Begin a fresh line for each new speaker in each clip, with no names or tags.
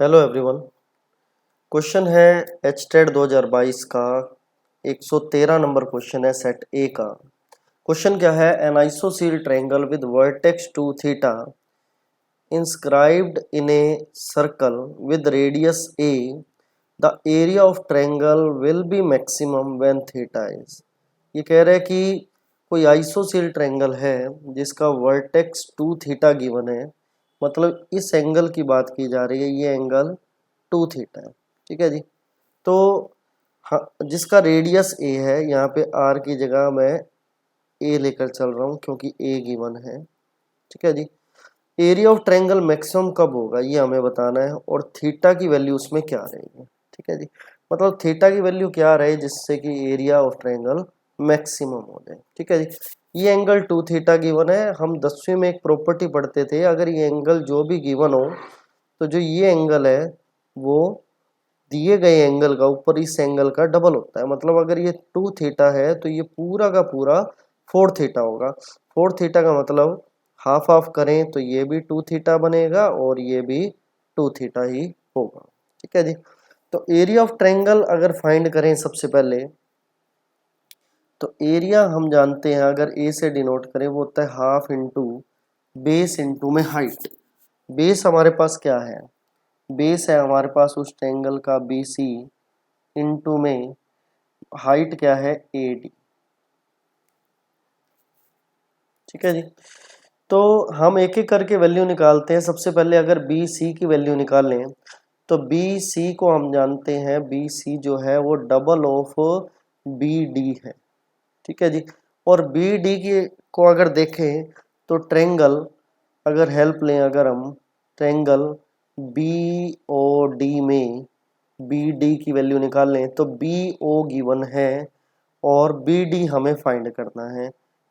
Hello everyone. Question है HTET 2022 का 113 number question है सेट ए का। क्वेश्चन क्या है? An isosceles triangle with vertex 2 theta inscribed in a circle with radius a, the area of triangle will be maximum when theta is। ये कह रहा है कि कोई आइसोसील ट्रायंगल है जिसका वर्टेक्स 2 थीटा गिवन है, मतलब इस एंगल की बात की जा रही है, ये एंगल 2 थीटा है। ठीक है जी। तो हाँ, जिसका रेडियस ए है, यहाँ पे आर की जगह मैं ए लेकर चल रहा हूँ क्योंकि ए गिवन है। ठीक है जी। एरिया ऑफ ट्रायंगल मैक्सिमम कब होगा ये हमें बताना है, और थीटा की वैल्यू उसमें क्या रहेगी। ठीक है जी। मतलब थीटा की वैल्यू क्या रहे जिससे कि एरिया ऑफ ट्रायंगल मैक्सिमम हो जाए। ठीक है जी। ये एंगल 2 थीटा गिवन है। हम 10वीं में एक प्रॉपर्टी पढ़ते थे, अगर ये एंगल जो भी गिवन हो तो जो ये एंगल है वो दिए गए एंगल का ऊपर इस एंगल का डबल होता है। मतलब अगर ये 2 थीटा है तो ये पूरा का पूरा 4 थीटा होगा। 4 थीटा का मतलब हाफ हाफ करें तो ये भी 2 थीटा बनेगा और ये भी 2 थीटा ही होगा। ठीक है जी। तो एरिया ऑफ ट्रायंगल अगर फाइंड करें सबसे पहले, तो एरिया हम जानते हैं, अगर ए से डिनोट करें वो होता है हाफ इंटू बेस इंटू में हाइट। बेस हमारे पास क्या है? बेस है हमारे पास उस ट्रायंगल का बी सी, इंटू में हाइट क्या है? A D. ठीक है जी। तो हम एक एक करके वैल्यू निकालते हैं। सबसे पहले अगर बी सी की वैल्यू निकालें तो बी सी को हम जानते हैं, बी सी जो है वो डबल ऑफ बी डी है। ठीक है जी। और बी डी की को अगर देखें तो ट्रायंगल, अगर हेल्प लें, अगर हम ट्रायंगल बी ओ डी में बी डी की वैल्यू निकाल लें तो बी ओ गिवन है और बी डी हमें फाइंड करना है।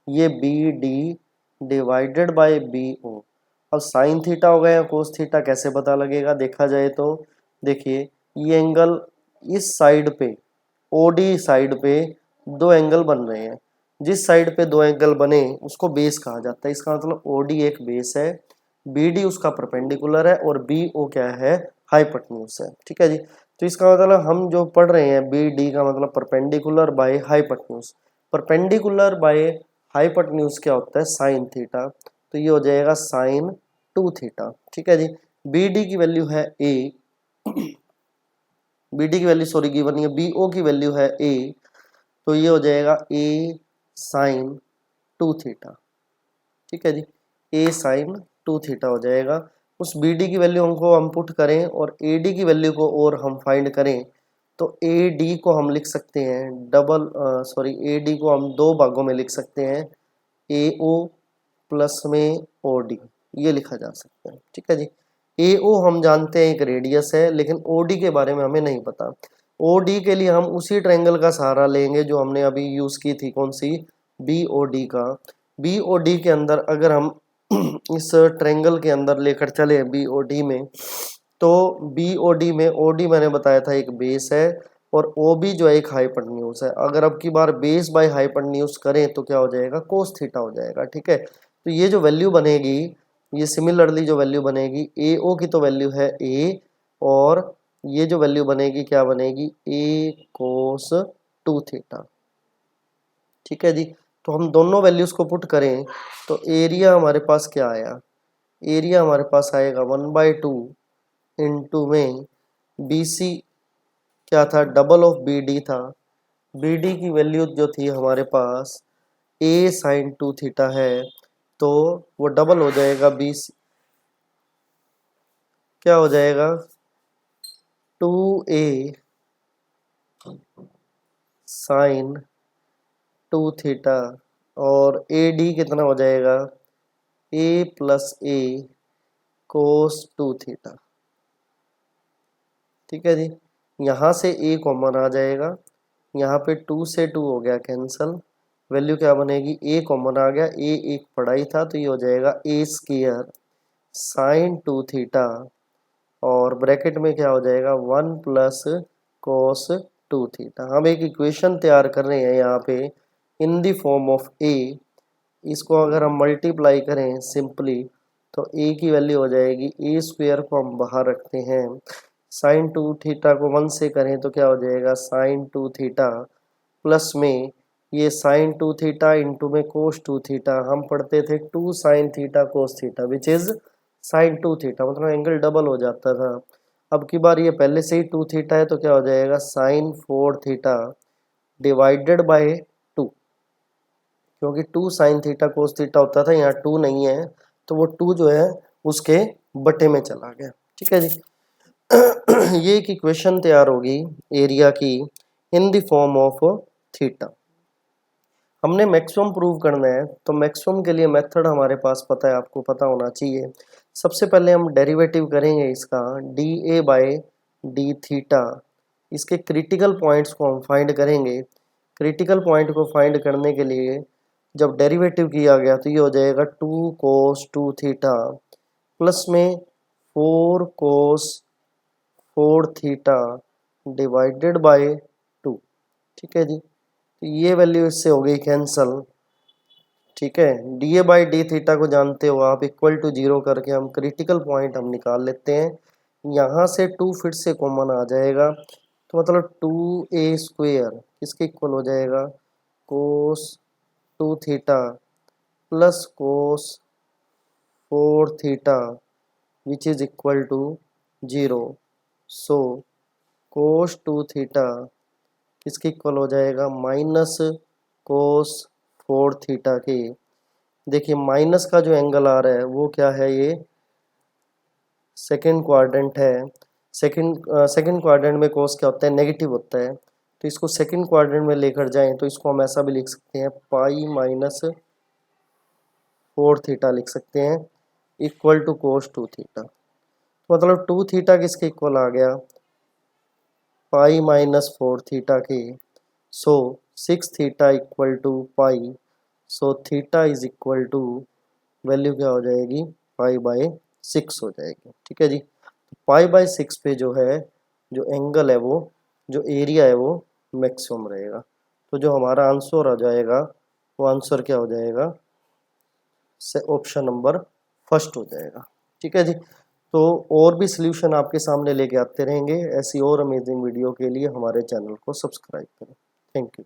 ये B D divided by B O. अब साइन थीटा हो गया, कोस थीटा कैसे पता लगेगा? देखा जाए तो देखिए, ये एंगल इस साइड पे, ओ डी साइड पे दो एंगल बन रहे हैं। जिस साइड पे दो एंगल बने उसको बेस कहा जाता है। इसका मतलब ओ डी एक बेस है, बी डी उसका परपेंडिकुलर है और बी ओ क्या है? हाइपोटेन्यूज है। ठीक है जी। तो इसका मतलब हम जो पढ़ रहे हैं बी डी का मतलब perpendicular by hypotenuse. Perpendicular by hypotenuse क्या होता है? Sine theta. तो ये हो जाएगा साइन 2 थीटा। ठीक है जी। बी डी की वैल्यू है ए, बी डी की वैल्यू सॉरी गिवन है, बी ओ की वैल्यू है ए, तो ये हो जाएगा ए साइन 2 थीटा। ठीक है जी। ए साइन 2 थीटा हो जाएगा। उस बी डी की वैल्यू हमको हम पुट करें और ए डी की वैल्यू को और हम फाइंड करें तो ए डी को हम लिख सकते हैं डबल, सॉरी ए डी को हम दो भागों में लिख सकते हैं, ए ओ प्लस में ओ डी, ये लिखा जा सकता है। ठीक है जी। ए ओ हम जानते हैं एक रेडियस है, लेकिन ओ डी के बारे में हमें नहीं पता। ओ डी के लिए हम उसी ट्रायंगल का सहारा लेंगे जो हमने अभी यूज की थी, कौन सी? बी ओ डी का। बी ओ डी के अंदर अगर हम इस ट्रायंगल के अंदर लेकर चले बी ओ डी में, तो बी ओ डी में ओ डी मैंने बताया था एक बेस है और ओ बी जो है एक हाइपोटेन्यूज है। अगर अब की बार बेस बाय हाइपोटेन्यूज करें तो क्या हो जाएगा? कोस थीटा हो जाएगा। ठीक है। तो ये जो वैल्यू बनेगी, ये सिमिलरली जो वैल्यू बनेगी ए ओ की तो वैल्यू है ए, और ये जो वैल्यू बनेगी क्या बनेगी? ए कोस 2 थीटा। ठीक है जी। तो हम दोनों वैल्यूज को पुट करें तो एरिया हमारे पास क्या आया? एरिया हमारे पास आएगा 1/2 इंटू में बी सी क्या था? डबल ऑफ बी डी था। बी डी की वैल्यू जो थी हमारे पास ए साइन 2 थीटा है, तो वो डबल हो जाएगा, बी सी क्या हो जाएगा? 2a साइन 2 थीटा, और ए डी कितना हो जाएगा? ए प्लस ए कोस 2 थीटा। ठीक है जी। यहाँ से ए कॉमन आ जाएगा, यहाँ पे 2 से 2 हो गया कैंसल, वैल्यू क्या बनेगी? ए कॉमन आ गया, ए एक पढ़ा ही था तो ये हो जाएगा ए स्क्वायर साइन 2 थीटा, और ब्रैकेट में क्या हो जाएगा? 1 प्लस कोस 2 थीटा। हम एक इक्वेशन तैयार कर रहे हैं यहाँ पे इन द फॉर्म ऑफ ए। इसको अगर हम मल्टीप्लाई करें सिंपली तो ए की वैल्यू हो जाएगी ए स्क्वायर को हम बाहर रखते हैं, साइन 2 थीटा को 1 से करें तो क्या हो जाएगा साइन 2 थीटा प्लस में ये साइन 2 थीटा इंटू में कोस 2 थीटा, हम पढ़ते थे 2 sine theta cos theta which is sine 2 theta, मतलब एंगल डबल हो जाता था। अब की बार ये पहले से ही 2 थीटा है तो क्या हो जाएगा साइन 4 थीटा डिवाइडेड बाय 2, क्योंकि 2 साइन थीटा कोस थीटा होता था, यहाँ 2 नहीं है तो वो 2 जो है उसके बटे में चला गया। ठीक है जी। ये एक इक्वेशन तैयार होगी एरिया की in the form of theta. हमने मैक्सिमम प्रूव करना है तो मैक्सिमम के लिए मेथड हमारे पास पता है, आपको पता होना चाहिए। सबसे पहले हम डेरिवेटिव करेंगे इसका D A by D theta, इसके क्रिटिकल पॉइंट्स को हम फाइंड करेंगे। क्रिटिकल पॉइंट को फाइंड करने के लिए जब डेरिवेटिव किया गया तो ये हो जाएगा 2 कोस 2 थीटा प्लस में 4 कोस 4 थीटा डिवाइडेड बाय 2। ठीक है जी, तो ये वैल्यू इससे हो गई कैंसल। ठीक है, D A by D theta को जानते हो आप, इक्वल टू 0 करके हम क्रिटिकल पॉइंट हम निकाल लेते हैं। यहाँ से 2 फिर से कॉमन आ जाएगा तो मतलब 2a स्क्वेयर किसके इक्वल हो जाएगा cos 2 theta plus cos 4 theta which is equal to 0। So cos 2 theta किसके इक्वल हो जाएगा माइनस कोस 4 थीटा के। देखिए माइनस का जो एंगल आ रहा है वो क्या है, ये सेकंड क्वाड्रेंट है। सेकंड क्वाड्रेंट में कोस क्या होता है नेगेटिव होता है, तो इसको सेकंड क्वाड्रेंट में लेकर जाएं तो इसको हम ऐसा भी लिख सकते हैं पाई माइनस 4 थीटा लिख सकते हैं इक्वल टू कोस 2 थीटा। तो मतलब 2 थीटा किसके इक्वल आ गया पाई माइनस 4 थीटा के। So 6 theta equal to pi, so theta is equal to value क्या हो जाएगी पाई बाय 6 हो जाएगी। ठीक है जी, पाई बाय 6 पे जो है जो एंगल है वो जो एरिया है वो मैक्सिमम रहेगा। तो जो हमारा आंसर आ जाएगा वो आंसर क्या हो जाएगा से ऑप्शन नंबर फर्स्ट हो जाएगा। ठीक है जी, तो और भी सॉल्यूशन आपके सामने लेके आते रहेंगे। ऐसी और अमेजिंग वीडियो के लिए हमारे चैनल को सब्सक्राइब करें। Thank you.